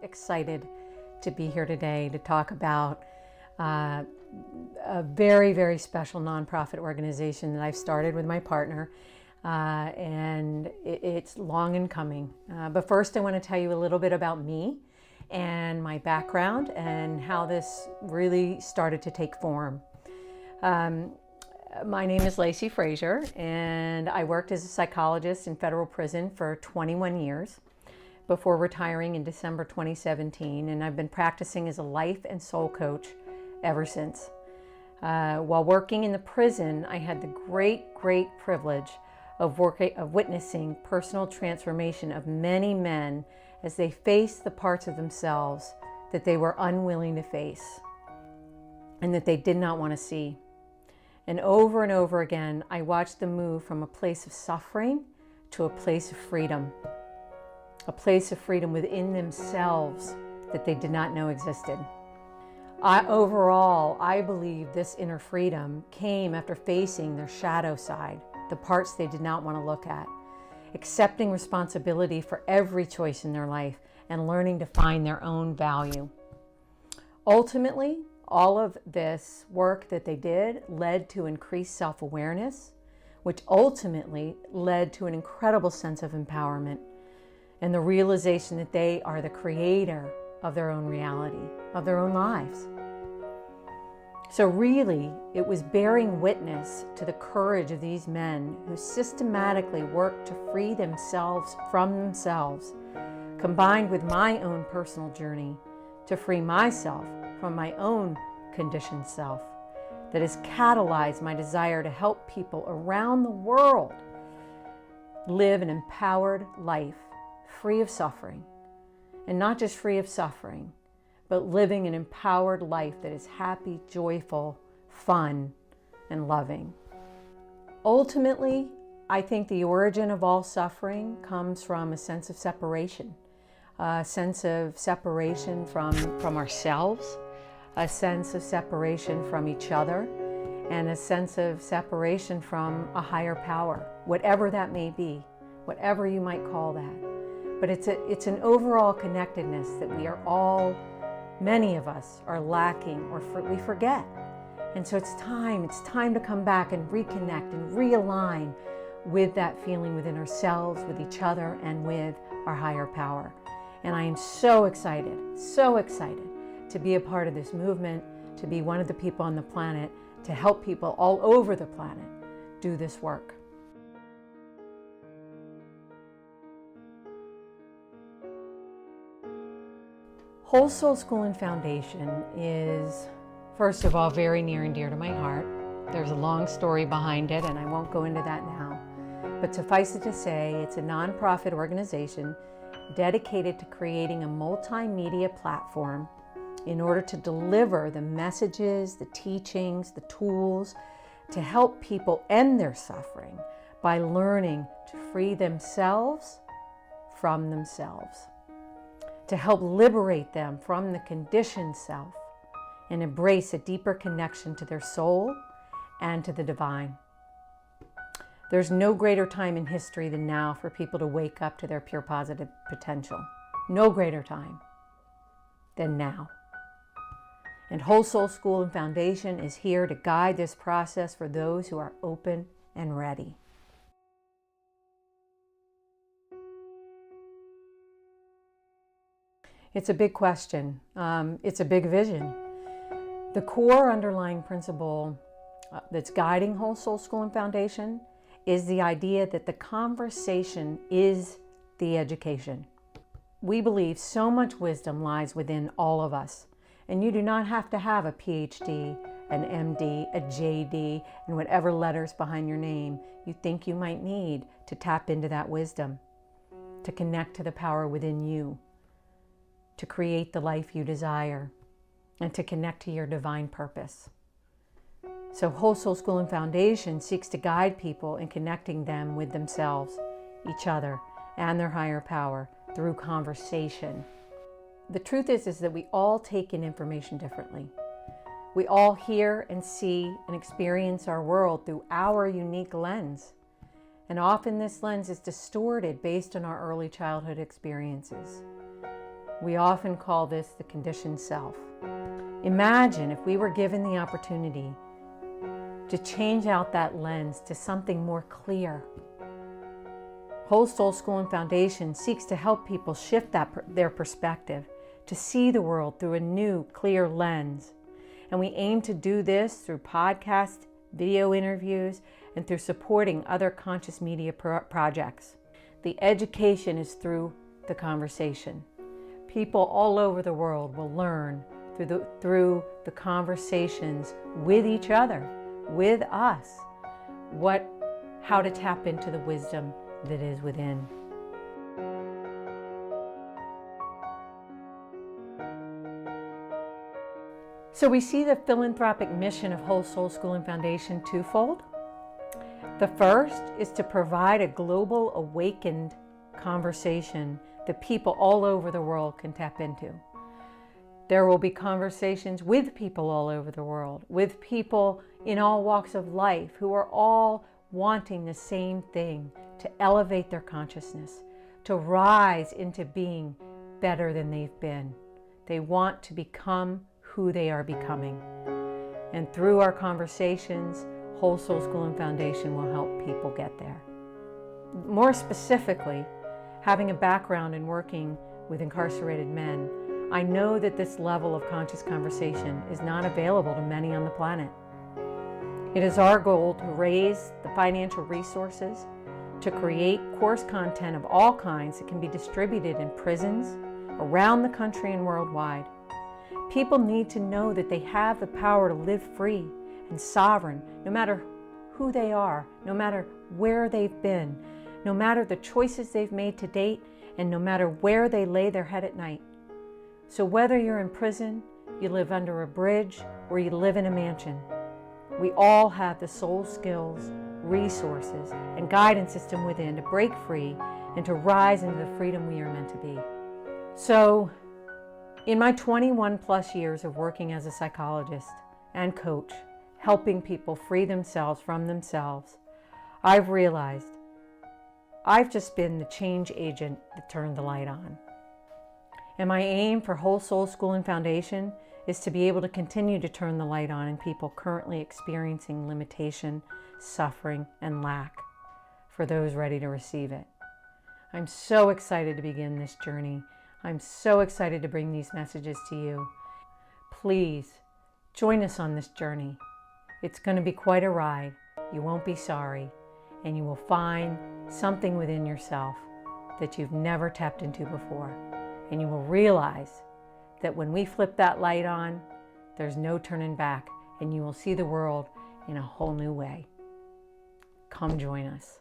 excited to be here today to talk about a very, very special nonprofit organization that I've started with my partner, and it's long in coming. But first I want to tell you a little bit about me and my background and how this really started to take form. My name is Lacy Frazer, and I worked as a psychologist in federal prison for 21 years before retiring in December 2017, and I've been practicing as a life and soul coach ever since. While working in the prison, I had the great privilege of witnessing personal transformation of many men as they faced the parts of themselves that they were unwilling to face and that they did not want to see. And over again, I watched them move from a place of suffering to a place of freedom within themselves that they did not know existed. Overall, I believe this inner freedom came after facing their shadow side, the parts they did not want to look at, accepting responsibility for every choice in their life, and learning to find their own value. Ultimately, all of this work that they did led to increased self-awareness, which ultimately led to an incredible sense of empowerment and the realization that they are the creator of their own reality, of their own lives. So really, it was bearing witness to the courage of these men who systematically worked to free themselves from themselves, combined with my own personal journey to free myself from my own conditioned self, that has catalyzed my desire to help people around the world live an empowered life, free of suffering. And not just free of suffering, but living an empowered life that is happy, joyful, fun, and loving. Ultimately, I think the origin of all suffering comes from a sense of separation. A sense of separation from ourselves, a sense of separation from each other, and a sense of separation from a higher power, whatever that may be, whatever you might call that. But it's an overall connectedness that we are all, many of us, are lacking or we forget. And so it's time to come back and reconnect and realign with that feeling within ourselves, with each other, and with our higher power. And I am so excited to be a part of this movement, to be one of the people on the planet, to help people all over the planet do this work. Whole Soul School and Foundation is, first of all, very near and dear to my heart. There's a long story behind it, and I won't go into that now. But suffice it to say, it's a nonprofit organization dedicated to creating a multimedia platform in order to deliver the messages, the teachings, the tools to help people end their suffering by learning to free themselves from themselves, to help liberate them from the conditioned self and embrace a deeper connection to their soul and to the divine. There's no greater time in history than now for people to wake up to their pure positive potential. No greater time than now. And Whole Soul School and Foundation is here to guide this process for those who are open and ready. It's a big question. It's a big vision. The core underlying principle that's guiding Whole Soul School and Foundation is the idea that the conversation is the education. We believe so much wisdom lies within all of us, and you do not have to have a PhD, an MD, a JD, and whatever letters behind your name you think you might need to tap into that wisdom, to connect to the power within you, to create the life you desire, and to connect to your divine purpose. So Whole Soul School and Foundation seeks to guide people in connecting them with themselves, each other, and their higher power through conversation. The truth is that we all take in information differently. We all hear and see and experience our world through our unique lens. And often this lens is distorted based on our early childhood experiences. We often call this the conditioned self. Imagine if we were given the opportunity to change out that lens to something more clear. Whole Soul School and Foundation seeks to help people shift their perspective, to see the world through a new, clear lens. And we aim to do this through podcasts, video interviews, and through supporting other conscious media projects. The education is through the conversation. People all over the world will learn through the conversations with each other, with us, how to tap into the wisdom that is within. So we see the philanthropic mission of Whole Soul School and Foundation twofold. The first is to provide a global awakened conversation that people all over the world can tap into. There will be conversations with people all over the world, with people in all walks of life who are all wanting the same thing, to elevate their consciousness, to rise into being better than they've been. They want to become who they are becoming. And through our conversations, Whole Soul School and Foundation will help people get there. More specifically, having a background in working with incarcerated men, I know that this level of conscious conversation is not available to many on the planet. It is our goal to raise the financial resources to create course content of all kinds that can be distributed in prisons around the country and worldwide. People need to know that they have the power to live free and sovereign, no matter who they are, no matter where they've been, no matter the choices they've made to date, and no matter where they lay their head at night. So whether you're in prison, you live under a bridge, or you live in a mansion, we all have the soul skills, resources, and guidance system within to break free and to rise into the freedom we are meant to be. So, in my 21 plus years of working as a psychologist and coach, helping people free themselves from themselves, I've realized I've just been the change agent that turned the light on. And my aim for Whole Soul School and Foundation is to be able to continue to turn the light on in people currently experiencing limitation, suffering, and lack, for those ready to receive it. I'm so excited to begin this journey. I'm so excited to bring these messages to you. Please join us on this journey. It's going to be quite a ride. You won't be sorry, and you will find something within yourself that you've never tapped into before. And you will realize that when we flip that light on, there's no turning back, and you will see the world in a whole new way. Come join us.